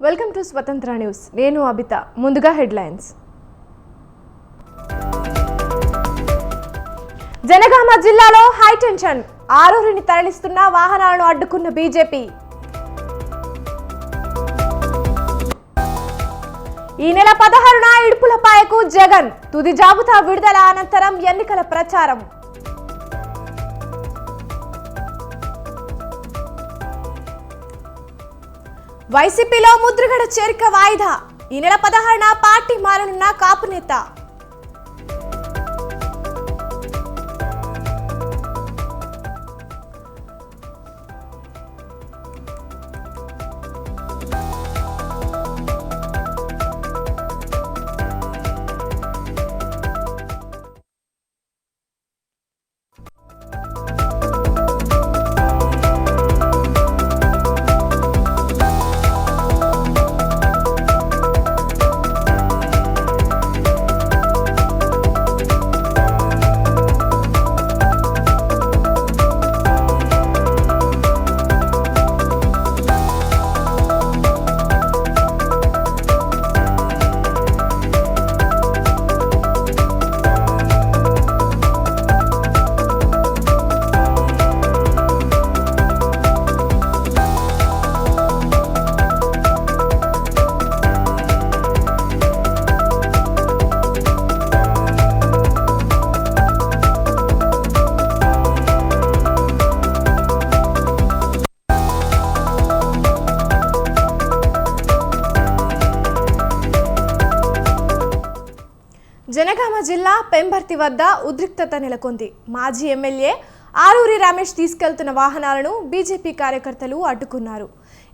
Welcome to స్వతంత్ర news. నేను అబిత. ముందుగా హెడ్లైన్స్. జనగామ జిల్లాలో హై టెన్షన్. ఆరూరిని తరలిస్తున్న వాహనాలను అడ్డుకున్న బీజేపీ. ఈ నెల 16న ఇడుపులపాయకు జగన్. తుది జాబితా విడుదల అనంతరం ఎన్నికల ప్రచారం. వైసీపీలో ముద్రగడ చేరిక వాయిదా. ఈ నెల 16న పార్టీ మారనున్న కాపు నేత. జనగామ జిల్లా పెంబర్తి వద్ద ఉద్రిక్తత నెలకొంది. మాజీ ఎమ్మెల్యే ఆరూరి రమేష్ తీసుకెళ్తున్న వాహనాలను బీజేపీ కార్యకర్తలు అడ్డుకున్నారు.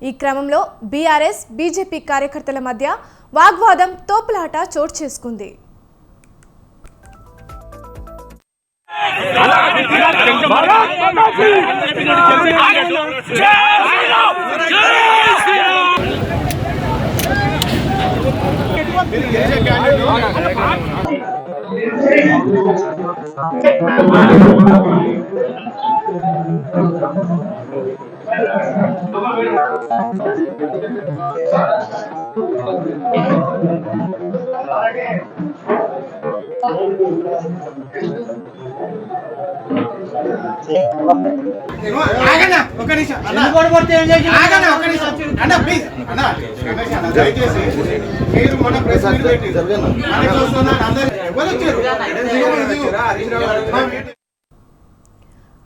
ఈ క్రమంలో బీఆర్ఎస్ బీజేపీ కార్యకర్తల మధ్య వాగ్వాదం, తోపులాట చోటు చేసుకుంది.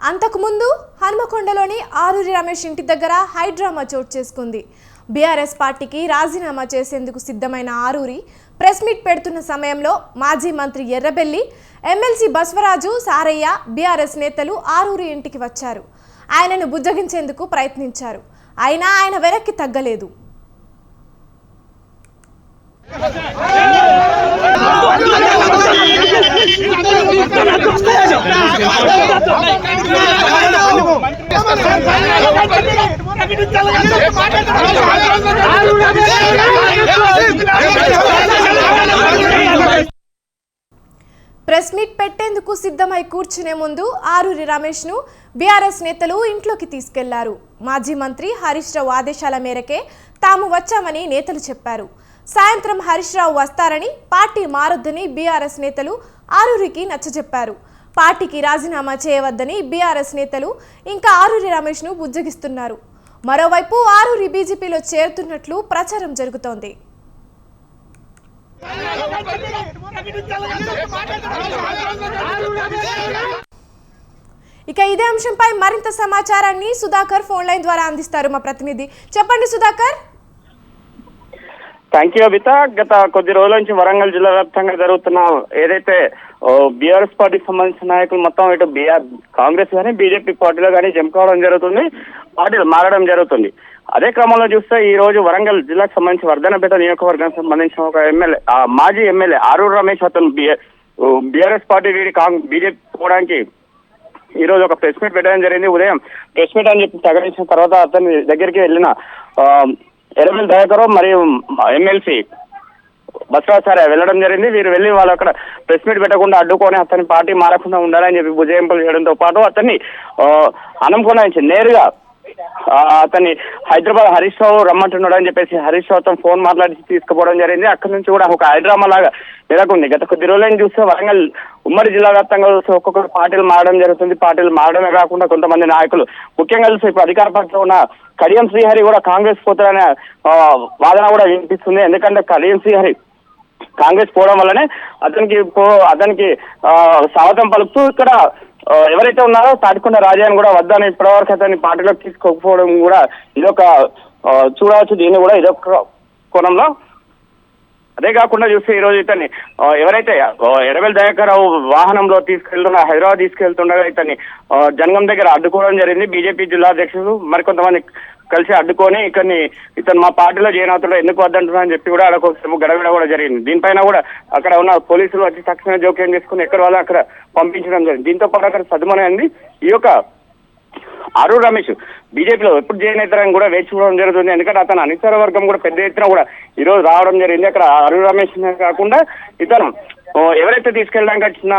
అంతకుముందు హనుమకొండలోని ఆరూరి రమేష్ ఇంటి దగ్గర హైడ్రామా చోటు చేసుకుంది. బీఆర్ఎస్ పార్టీకి రాజీనామా చేసేందుకు సిద్ధమైన ఆరూరి ప్రెస్ మీట్ పెడుతున్న సమయంలో మాజీ మంత్రి ఎర్రబెల్లి, ఎమ్మెల్సీ బస్వరాజు, సారయ్య, బీఆర్ఎస్ నేతలు ఆరూరి ఇంటికి వచ్చారు. ఆయనను బుజ్జగించేందుకు ప్రయత్నించారు. అయినా ఆయన వెనక్కి తగ్గలేదు. ప్రెస్ మీట్ పెట్టేందుకు సిద్ధమై కూర్చునే ముందు ఆరూరి రమేష్ ను బీఆర్ఎస్ నేతలు ఇంట్లోకి తీసుకెళ్లారు. మాజీ మంత్రి హరీష్ రావు ఆదేశాల మేరకే తాము వచ్చామని నేతలు చెప్పారు. సాయంత్రం హరీష్ రావు వస్తారని, పార్టీ మారొద్దని బీఆర్ఎస్ నేతలు ఆరూరికి నచ్చజెప్పారు. పార్టీకి రాజీనామా చేయవద్దని బీఆర్ఎస్ నేతలు ఇంకా ఆరూరి రమేష్ ను బుజ్జగిస్తున్నారు. మరోవైపు ఆరూరి బీజేపీలో చేరుతున్నట్లు ప్రచారం జరుగుతోంది. ఇక ఇదే అంశంపై మరింత సమాచారాన్ని సుధాకర్ ఫోన్ లైన్ ద్వారా అందిస్తారు మా ప్రతినిధి. చెప్పండి సుధాకర్. Thank you Abitha. గత కొద్ది రోజుల నుంచి వరంగల్ జిల్లా వ్యాప్తంగా జరుగుతున్న ఏదైతే బీఆర్ఎస్ పార్టీకి సంబంధించిన నాయకులు మొత్తం ఇటు కాంగ్రెస్ కానీ బీజేపీ పార్టీలో కానీ జంపుకోవడం జరుగుతుంది, పార్టీలు మారడం జరుగుతుంది. అదే క్రమంలో చూస్తే ఈ రోజు వరంగల్ జిల్లాకు సంబంధించి వర్ధనపేట నియోజకవర్గానికి సంబంధించిన ఒక ఎమ్మెల్యే, మాజీ ఎమ్మెల్యే ఆరూరి రమేష్, అతను బీఆర్ఎస్ పార్టీ వీడి బీజేపీ పోవడానికి ఈ రోజు ఒక ప్రెస్ మీట్ పెట్టడం జరిగింది. ఉదయం ప్రెస్ మీట్ అని చెప్పి ప్రకటించిన తర్వాత అతని దగ్గరికి వెళ్ళిన ఎర్రబెల్లి దయాకర్ మరియు ఎమ్మెల్సీ బస్వరాజు వెళ్ళడం జరిగింది. వీరు వెళ్ళి వాళ్ళు అక్కడ ప్రెస్ మీట్ పెట్టకుండా అడ్డుకొని అతని పార్టీ మారకుండా ఉండాలని చెప్పి బుజాయింపులు చేయడంతో పాటు అతన్ని హనుమకొండ నుంచి నేరుగా అతన్ని హైదరాబాద్ హరీష్ రావు రమ్మంటున్నాడు అని చెప్పేసి హరీష్ రావుతో ఫోన్ మాట్లాడి తీసుకుపోవడం జరిగింది. అక్కడి నుంచి కూడా ఒక హైడ్రామా లాగా నెలకొంది. గత కొద్ది రోజులను చూస్తే వరంగల్ ఉమ్మడి జిల్లా వ్యాప్తంగా చూస్తే ఒక్కొక్కరు పార్టీలు మారడం జరుగుతుంది. పార్టీలు మారడమే కాకుండా కొంతమంది నాయకులు ముఖ్యంగా చూస్తే ఇప్పుడు అధికార పార్టీలో ఉన్న కడియం శ్రీహరి కూడా కాంగ్రెస్ పోతారనే వాదన కూడా వినిపిస్తుంది. ఎందుకంటే కడియం శ్రీహరి కాంగ్రెస్ పోవడం వల్లనే అతనికి స్వాగతం పలుకుతూ ఇక్కడ ఎవరైతే ఉన్నారో తాటికొండ రాజాని కూడా వద్దని ఇప్పటివరకు అతన్ని పార్టీలోకి తీసుకోకపోవడం కూడా ఇదొక చూడవచ్చు. దీన్ని కూడా ఇదొక కోణంలో. అదే కాకుండా చూస్తే ఈ రోజు ఇతన్ని ఎవరైతే ఎర్రబెల్లి దయాకర్ రావు వాహనంలో హైదరాబాద్ తీసుకెళ్తుండగా ఇతన్ని జనగం దగ్గర అడ్డుకోవడం జరిగింది. బీజేపీ జిల్లా అధ్యక్షులు మరికొంతమంది కలిసి అడ్డుకొని ఇతను మా పార్టీలో జాయిన్ అవుతుండో ఎందుకు వద్దంటున్నా అని చెప్పి కూడా అక్కడ గడబిడ కూడా జరిగింది. దీనిపైన కూడా అక్కడ ఉన్న పోలీసులు వచ్చి తక్షణ జోక్యం చేసుకుని ఎక్కడ వాళ్ళు అక్కడ పంపించడం జరిగింది. దీంతో పాటు అక్కడ సద్దుమణి ఈ యొక్క ఆరూర్ రమేష్ బీజేపీలో ఎప్పుడు జాయిన్ అవుతారని కూడా వేచి చూడడం జరుగుతుంది. ఎందుకంటే అతను అనుచర వర్గం కూడా పెద్ద ఎత్తున కూడా ఈ రోజు రావడం జరిగింది. అక్కడ ఆరూర్ రమేష్ కాకుండా ఇతను ఎవరైతే తీసుకెళ్ళడానికి వచ్చిన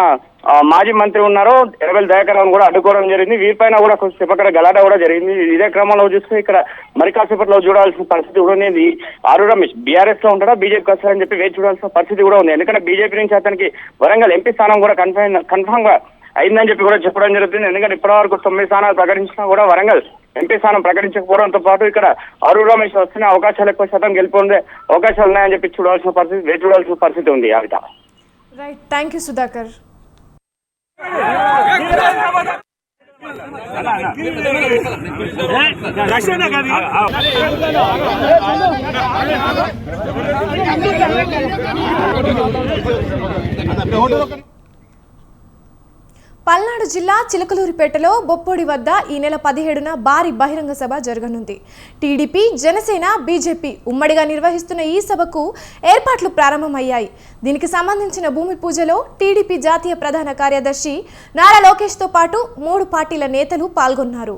మాజీ మంత్రి ఉన్నారో ఎర్రబెల్లి దయాకర్ రావును కూడా అడ్డుకోవడం జరిగింది. వీరిపైన కూడా కొంచెం అక్కడ గలాట కూడా జరిగింది. ఇదే క్రమంలో చూస్తే ఇక్కడ మరి కాసేపట్లో చూడాల్సిన పరిస్థితి కూడా ఉంది. ఆరూర్ రమేష్ బీఆర్ఎస్ లో ఉంటాడా బీజేపీకి వస్తారని చెప్పి వేచి చూడాల్సిన పరిస్థితి కూడా ఉంది. ఎందుకంటే బీజేపీ నుంచి అతనికి వరంగల్ ఎంపీ స్థానం కూడా కన్ఫర్మ్ గా అయిందని చెప్పి కూడా చెప్పడం జరుగుతుంది. ఎందుకంటే ఇప్పటివరకు 9 స్థానాలు ప్రకటించినా కూడా వరంగల్ ఎంపీ స్థానం ప్రకటించకపోవడంతో పాటు ఇక్కడ ఆరూర్ రమేష్ వస్తున్న అవకాశాలు ఎక్కువ శాతం గెలుపొందే అవకాశాలు ఉన్నాయని చెప్పి వేచి చూడాల్సిన పరిస్థితి ఉంది. అవిత right, thank you Sudhakar. Palnadu జిల్లా చిలకలూరిపేటలో బొప్పొడి వద్ద ఈ నెల 17న భారీ బహిరంగ సభ జరగనుంది. టీడీపీ, జనసేన, బీజేపీ ఉమ్మడిగా నిర్వహిస్తున్న ఈ సభకు ఏర్పాట్లు ప్రారంభమయ్యాయి. దీనికి సంబంధించిన భూమి పూజలో టీడీపీ జాతీయ ప్రధాన కార్యదర్శి నారా లోకేష్తో పాటు 3 పార్టీల నేతలు పాల్గొన్నారు.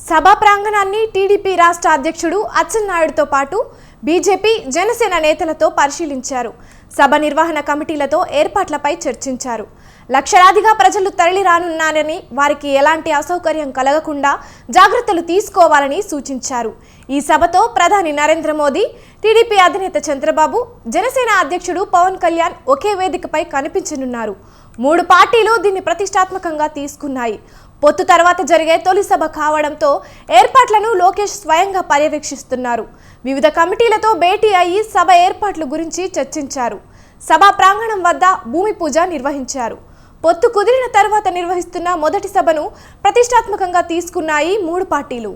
సభా ప్రాంగణాన్ని టీడీపీ రాష్ట్ర అధ్యక్షుడు అచ్చెన్నాయుడుతో పాటు బీజేపీ, జనసేన నేతలతో పరిశీలించారు. సభ నిర్వహణ కమిటీలతో ఏర్పాట్లపై చర్చించారు. లక్షలాదిగా ప్రజలు తరలి రానున్నారని వారికి ఎలాంటి అసౌకర్యం కలగకుండా జాగ్రత్తలు తీసుకోవాలని సూచించారు. ఈ సభతో ప్రధాని నరేంద్ర మోదీ, టీడీపీ అధినేత చంద్రబాబు, జనసేన అధ్యక్షుడు పవన్ కళ్యాణ్ ఒకే వేదికపై కనిపించనున్నారు. 3 పార్టీలు దీన్ని ప్రతిష్టాత్మకంగా తీసుకున్నాయి. పొత్తు తర్వాత జరిగే తొలి సభ కావడంతో ఏర్పాట్లను లోకేష్ స్వయంగా పర్యవేక్షిస్తున్నారు. వివిధ కమిటీలతో భేటీ అయ్యి సభ ఏర్పాట్ల గురించి చర్చించారు. సభా ప్రాంగణం వద్ద భూమి పూజ నిర్వహించారు. పొత్తు కుదిరిన తర్వాత నిర్వహిస్తున్న మొదటి సభను ప్రతిష్టాత్మకంగా తీసుకున్నాయి 3 పార్టీలు.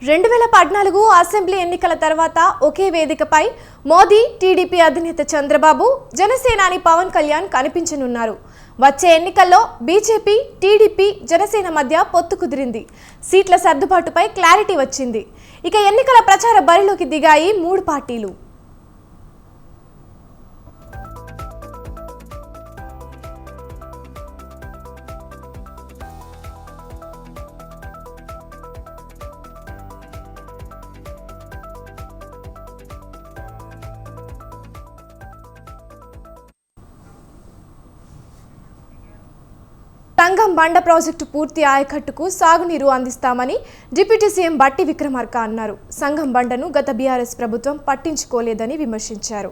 రెండు 2014 అసెంబ్లీ ఎన్నికల తర్వాత ఒకే వేదికపై మోదీ, టీడీపీ అధినేత చంద్రబాబు, జనసేనాని పవన్ కళ్యాణ్ కనిపించనున్నారు. వచ్చే ఎన్నికల్లో బీజేపీ, టీడీపీ, జనసేన మధ్య పొత్తు కుదిరింది. సీట్ల సర్దుబాటుపై క్లారిటీ వచ్చింది. ఇక ఎన్నికల ప్రచార బరిలోకి దిగాయి 3 పార్టీలు. సంగం బండ ప్రాజెక్టు పూర్తి ఆయకట్టుకు సాగునీరు అందిస్తామని డిప్యూటీ సీఎం బట్టి విక్రమార్క అన్నారు. సంగం బండను గత బీఆర్ఎస్ ప్రభుత్వం పట్టించుకోలేదని విమర్శించారు.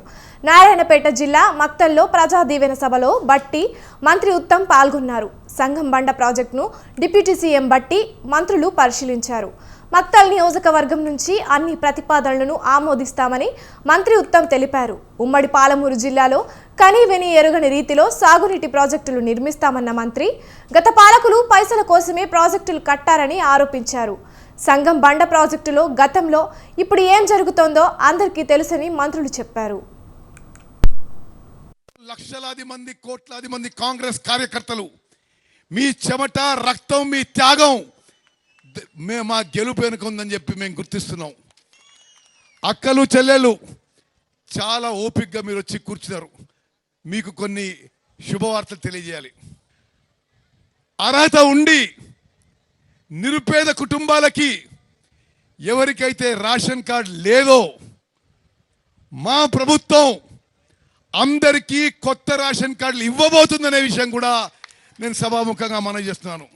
నారాయణపేట జిల్లా మక్తల్లో ప్రజా దీవెన సభలో బట్టి, మంత్రి ఉత్తమ్ పాల్గొన్నారు. సంగం బండ ప్రాజెక్టును డిప్యూటీ సీఎం బట్టి, మంత్రులు పరిశీలించారు. మక్తల్ నియోజకవర్గం నుంచి అన్ని ప్రతిపాదనలను ఆమోదిస్తామని మంత్రి ఉత్తమ్ తెలిపారు. ఉమ్మడి పాలమూరు జిల్లాలో కనీవిని ఎరుగని రీతిలో సాగునీటి ప్రాజెక్టులు నిర్మిస్తామన్న మంత్రి, గత పాలకులు పైసల కోసమే ప్రాజెక్టులు కట్టారని ఆరోపించారు. సంగం బండ ప్రాజెక్టులో గతంలో ఇప్పుడు ఏం జరుగుతోందో అందరికీ తెలుసని మంత్రులు చెప్పారు. లక్షలాది మంది కోట్లాది మంది కాంగ్రెస్ కార్యకర్తలు మీ చెమట రక్తం మీ త్యాగం మా గెలుపు వెనుక ఉందని చెప్పి మేము గుర్తిస్తున్నాం. అక్కలు చెల్లెలు చాలా ఓపికగా మీరు వచ్చి కూర్చున్నారు. మీకు కొన్ని శుభవార్తలు తెలియజేయాలి. అర్హత ఉండి నిరుపేద కుటుంబాలకి ఎవరికైతే రేషన్ కార్డు లేదో మా ప్రభుత్వం అందరికీ కొత్త రేషన్ కార్డులు ఇవ్వబోతుందనే విషయం కూడా నేను సభాముఖంగా మనవి చేస్తున్నాను.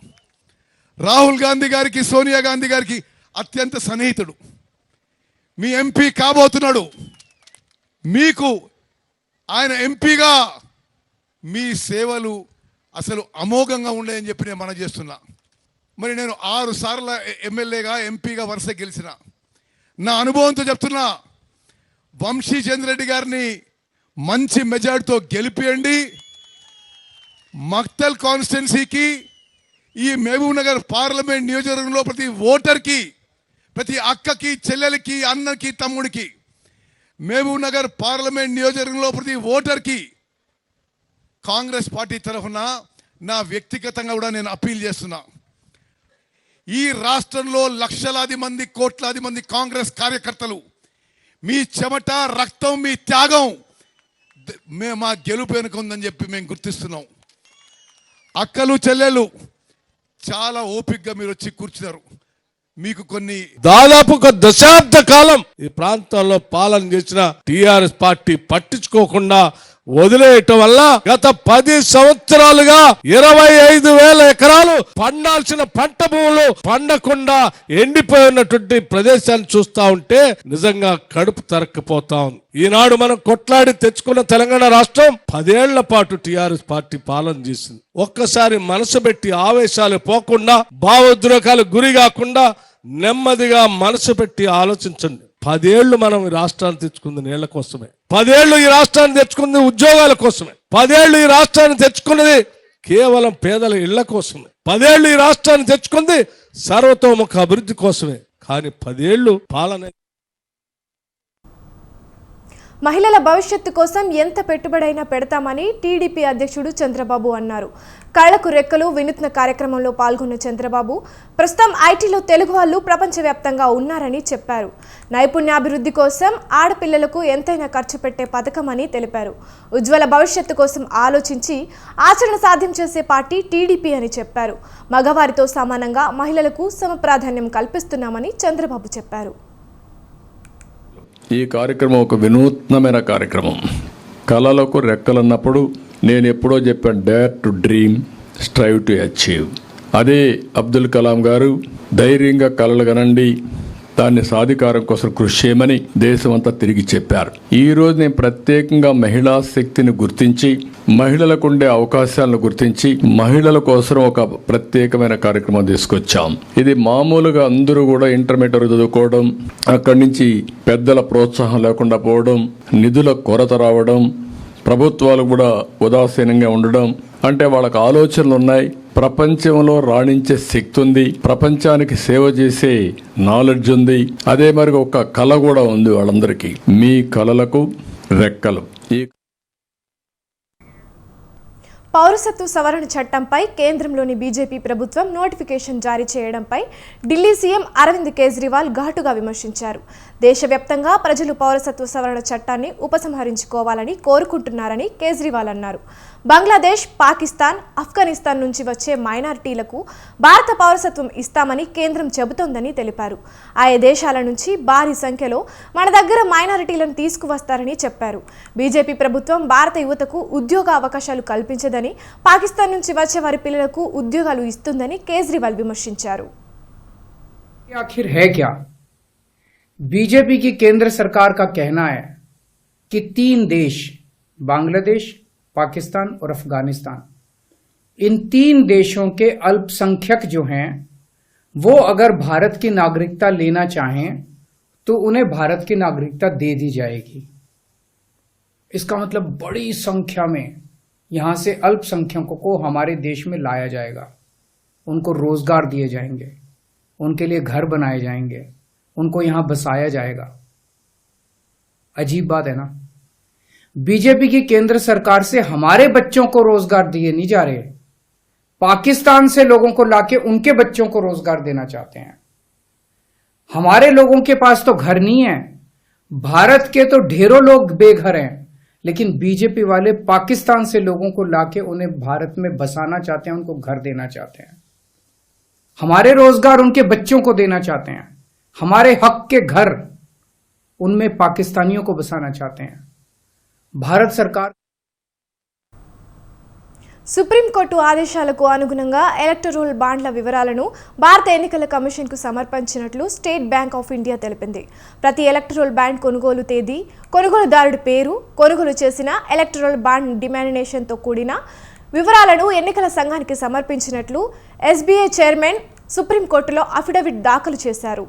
రాహుల్ గాంధీ గారికి సోనియా గాంధీ గారికి అత్యంత సన్నిహితుడు, మీ ఎంపీ కాబోతున్నాడు. మీకు ఆయన ఎంపీగా మీ సేవలు అసలు అమోఘంగా ఉండేదని చెప్పి నేను మనవి చేస్తున్నా. మరి నేను 6 సార్లు ఎమ్మెల్యేగా ఎంపీగా వరుస గెలిచిన నా అనుభవంతో చెప్తున్నా, వంశీ చంద్రెడ్డి గారిని మంచి మెజార్టీతో గెలిపియండి. మక్తల్ కాన్స్టిట్యున్సీకి ఈ మహబూబ్ నగర్ పార్లమెంట్ నియోజకవర్గంలో ప్రతి ఓటర్కి, ప్రతి అక్కకి చెల్లెలకి అన్నకి తమ్ముడికి, మహబూబ్ నగర్ పార్లమెంట్ నియోజకవర్గంలో ప్రతి ఓటర్కి కాంగ్రెస్ పార్టీ తరఫున నా వ్యక్తిగతంగా కూడా నేను అప్పీల్ చేస్తున్నా. ఈ రాష్ట్రంలో లక్షలాది మంది కోట్లాది మంది కాంగ్రెస్ కార్యకర్తలు మీ చెమట రక్తం మీ త్యాగం మా గెలుపు వెనుక ఉందని చెప్పి మేము గుర్తిస్తున్నాం. అక్కలు చెల్లెలు చాలా ఓపికగా మీరు వచ్చి కూర్చున్నారు. మీకు కొన్ని దాదాపు ఒక దశాబ్ద కాలం ఈ ప్రాంతాల్లో పాలన చేసిన టిఆర్ఎస్ పార్టీ పట్టించుకోకుండా వదిలేయటం వల్ల గత 10 సంవత్సరాలుగా 25,000 ఎకరాలు పండాల్సిన పంట భూములు పండకుండా ఎండిపోయి ఉన్నటువంటి ప్రదేశాన్ని చూస్తా ఉంటే నిజంగా కడుపు తరక్కిపోతా ఉంది. ఈనాడు మనం కొట్లాడి తెచ్చుకున్న తెలంగాణ రాష్ట్రం 10 ఏళ్ల పాటు టిఆర్ఎస్ పార్టీ పాలన చేసింది. ఒక్కసారి మనసు పెట్టి ఆవేశాలు పోకుండా భావోద్రేకాలకు గురి కాకుండా నెమ్మదిగా మనసు పెట్టి ఆలోచించండి. 10 ఏళ్లు మనం ఈ రాష్ట్రాన్ని తెచ్చుకుంది నీళ్ల కోసమే, 10 ఏళ్లు ఈ రాష్ట్రాన్ని తెచ్చుకుంది ఉద్యోగాల కోసమే, 10 ఏళ్లు ఈ రాష్ట్రాన్ని తెచ్చుకున్నది కేవలం పేదల ఇళ్ల కోసమే, 10 ఏళ్లు ఈ రాష్ట్రాన్ని తెచ్చుకుంది సర్వతోముఖ అభివృద్ధి కోసమే. కానీ 10 ఏళ్లు పాలన మహిళల భవిష్యత్తు కోసం ఎంత పెట్టుబడైనా పెడతామని టీడీపీ అధ్యక్షుడు చంద్రబాబు అన్నారు. కళ్లకు రెక్కలు వినూత్న కార్యక్రమంలో పాల్గొన్న చంద్రబాబు ప్రస్తుతం ఐటీలో తెలుగు వాళ్ళు ప్రపంచవ్యాప్తంగా ఉన్నారని చెప్పారు. నైపుణ్యాభివృద్ధి కోసం ఆడపిల్లలకు ఎంతైనా ఖర్చు పెట్టే పథకమని తెలిపారు. ఉజ్వల భవిష్యత్తు కోసం ఆలోచించి ఆచరణ సాధ్యం చేసే పార్టీ టీడీపీ అని చెప్పారు. మగవారితో సమానంగా మహిళలకు సమప్రాధాన్యం కల్పిస్తున్నామని చంద్రబాబు చెప్పారు. ఈ కార్యక్రమం ఒక వినూత్నమైన కార్యక్రమం. కళలకు రెక్కలన్నప్పుడు నేను ఎప్పుడో చెప్పాను, dare to dream, strive to achieve. అదే అబ్దుల్ కలాం గారు ధైర్యంగా కలలు కనండి, దాన్ని సాధికారం కోసం కృషి చేయమని దేశమంతా తిరిగి చెప్పారు. ఈ రోజు నేను ప్రత్యేకంగా మహిళా శక్తిని గుర్తించి, మహిళలకు ఉండే అవకాశాలను గుర్తించి, మహిళల కోసం ఒక ప్రత్యేకమైన కార్యక్రమం తీసుకొచ్చాం. ఇది మామూలుగా అందరూ కూడా ఇంటర్మీడియట్ చదువుకోవడం, అక్కడి నుంచి పెద్దల ప్రోత్సాహం లేకుండా పోవడం, నిధుల కొరత రావడం, ప్రభుత్వాలు కూడా ఉదాసీనంగా ఉండడం, అంటే వాళ్ళకి ఆలోచనలు ఉన్నాయి, ప్రపంచంలో రాణించే శక్తి ఉంది, ప్రపంచానికి సేవ చేసే నాలెడ్జ్ ఉంది, అదే మరి ఒక కళ కూడా ఉంది వాళ్ళందరికీ. మీ కళలకు రెక్కలు. ఈ పౌరసత్వ సవరణ చట్టంపై కేంద్రంలోని బీజేపీ ప్రభుత్వం నోటిఫికేషన్ జారీ చేయడంపై ఢిల్లీ సీఎం అరవింద్ కేజ్రీవాల్ ఘాటుగా విమర్శించారు. దేశవ్యాప్తంగా ప్రజలు పౌరసత్వ సవరణ చట్టాన్ని ఉపసంహరించుకోవాలని కోరుకుంటున్నారని కేజ్రీవాల్ అన్నారు. బంగ్లాదేశ్, పాకిస్తాన్, ఆఫ్ఘనిస్తాన్ నుంచి వచ్చే మైనారిటీలకు భారత పౌరసత్వం ఇస్తామని కేంద్రం చెబుతోందని తెలిపారు. ఆయా దేశాల నుంచి భారీ సంఖ్యలో మన దగ్గర మైనారిటీలను తీసుకువస్తారని చెప్పారు. బీజేపీ ప్రభుత్వం భారత యువతకు ఉద్యోగ అవకాశాలు కల్పించదని, పాకిస్తాన్ నుంచి వచ్చే వారి పిల్లలకు ఉద్యోగాలు ఇస్తుందని కేజ్రీవాల్ విమర్శించారు. आखिर है क्या? बीजेपी की केंद्र सरकार का कहना है कि 3 देश, बांग्लादेश, पाकिस्तान और अफगानिस्तान, इन 3 देशों के अल्पसंख्यक जो हैं वो अगर भारत की नागरिकता लेना चाहें तो उन्हें भारत की नागरिकता दे दी जाएगी. इसका मतलब बड़ी संख्या में यहां से अल्पसंख्यकों को हमारे देश में लाया जाएगा, उनको रोजगार दिए जाएंगे, उनके लिए घर बनाए जाएंगे, उनको यहां बसाया जाएगा। अजीब बात है ना। बीजेपी की केंद्र सरकार से हमारे बच्चों को रोजगार दिए नहीं जा रहे, पाकिस्तान से लोगों को लाके उनके बच्चों को रोजगार देना चाहते हैं। हमारे लोगों के पास तो घर नहीं है, भारत के तो ढेरों लोग बेघर हैं, लेकिन बीजेपी वाले पाकिस्तान से लोगों को लाके उन्हें भारत में बसाना चाहते हैं, उनको घर देना चाहते हैं। हमारे रोजगार उनके बच्चों को देना चाहते हैं, हमारे हक के घर उनमें पाकिस्तानियों को बसाना चाहते हैं। भारत सरकार సుప్రీంకోర్టు ఆదేశాలకు అనుగుణంగా ఎలక్టరల్ బాండ్ల వివరాలను భారత ఎన్నికల కమిషన్కు సమర్పించినట్లు స్టేట్ బ్యాంక్ ఆఫ్ ఇండియా తెలిపింది. ప్రతి ఎలక్టరల్ బాండ్ కొనుగోలు తేదీ, కొనుగోలుదారుడి పేరు, కొనుగోలు చేసిన ఎలక్టరల్ బాండ్ డిమానినేషన్తో కూడిన వివరాలను ఎన్నికల సంఘానికి సమర్పించినట్లు ఎస్బీఐ చైర్మన్ సుప్రీంకోర్టులో అఫిడవిట్ దాఖలు చేశారు.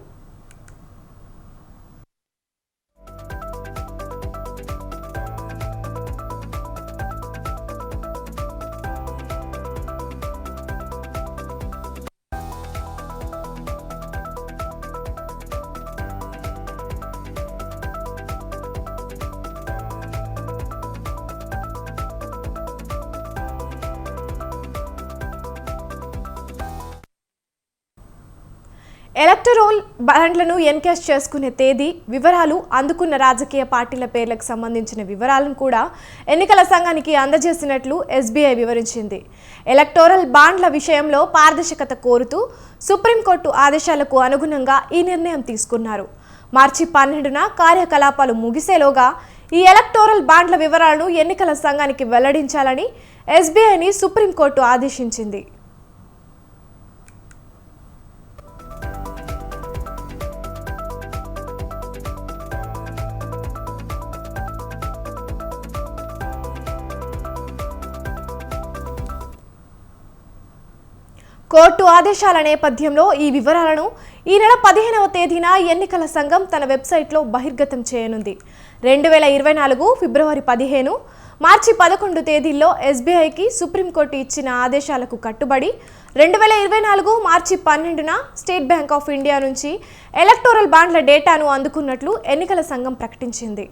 ఎలక్టరల్ బాండ్లను ఎన్కాష్ చేసుకునే తేదీ, వివరాలు, అందుకున్న రాజకీయ పార్టీల పేర్లకు సంబంధించిన వివరాలను కూడా ఎన్నికల సంఘానికి అందజేసినట్లు ఎస్బీఐ వివరించింది. ఎలక్టోరల్ బాండ్ల విషయంలో పారదర్శకత కోరుతూ సుప్రీంకోర్టు ఆదేశాలకు అనుగుణంగా ఈ నిర్ణయం తీసుకున్నారు. మార్చి 12న కార్యకలాపాలు ముగిసేలోగా ఈ ఎలక్టోరల్ బాండ్ల వివరాలను ఎన్నికల సంఘానికి వెల్లడించాలని ఎస్బీఐని సుప్రీంకోర్టు ఆదేశించింది. కోర్టు ఆదేశాల నేపథ్యంలో ఈ వివరాలను ఈ నెల 15వ తేదీన ఎన్నికల సంఘం తన వెబ్సైట్లో బహిర్గతం చేయనుంది. 2024 ఫిబ్రవరి 15, మార్చి 11 తేదీల్లో ఎస్బీఐకి సుప్రీంకోర్టు ఇచ్చిన ఆదేశాలకు కట్టుబడి 2024 మార్చి 12న స్టేట్ బ్యాంక్ ఆఫ్ ఇండియా నుంచి ఎలక్టోరల్ బాండ్ల డేటాను అందుకున్నట్లు ఎన్నికల సంఘం ప్రకటించింది.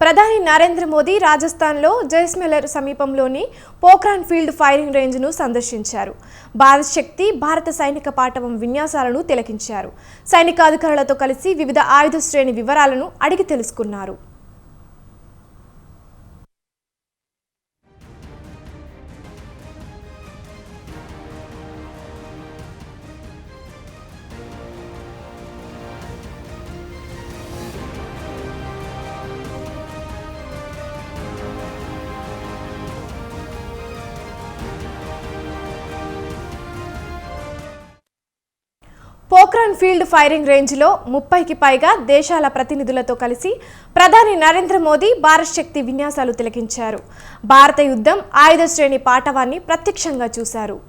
ప్రధాని నరేంద్ర మోదీ రాజస్థాన్లో జైస్మేర్ సమీపంలోని పోఖ్రాన్ ఫీల్డ్ ఫైరింగ్ రేంజ్ను సందర్శించారు. భారత్ శక్తి, భారత సైనిక పాటవం విన్యాసాలను తిలకించారు. సైనికాధికారులతో కలిసి వివిధ ఆయుధ శ్రేణి వివరాలను అడిగి తెలుసుకున్నారు. పోఖ్రాన్ ఫీల్డ్ ఫైరింగ్ రేంజ్లో 30కి పైగా దేశాల ప్రతినిధులతో కలిసి ప్రధాని నరేంద్ర మోదీ భారత్ శక్తి విన్యాసాలు తిలకించారు. భారత యుద్ధం ఆయుధ శ్రేణి పాటవాన్ని ప్రత్యక్షంగా చూశారు.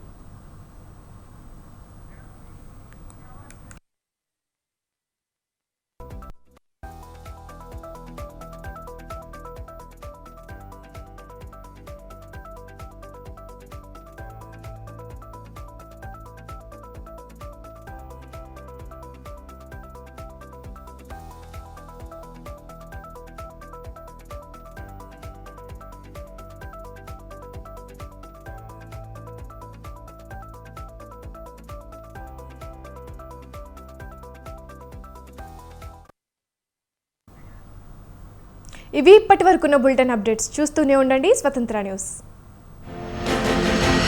ఇవి ఇప్పటివరకున్న బులెటిన్ అప్డేట్స్. చూస్తూనే ఉండండి స్వతంత్ర న్యూస్.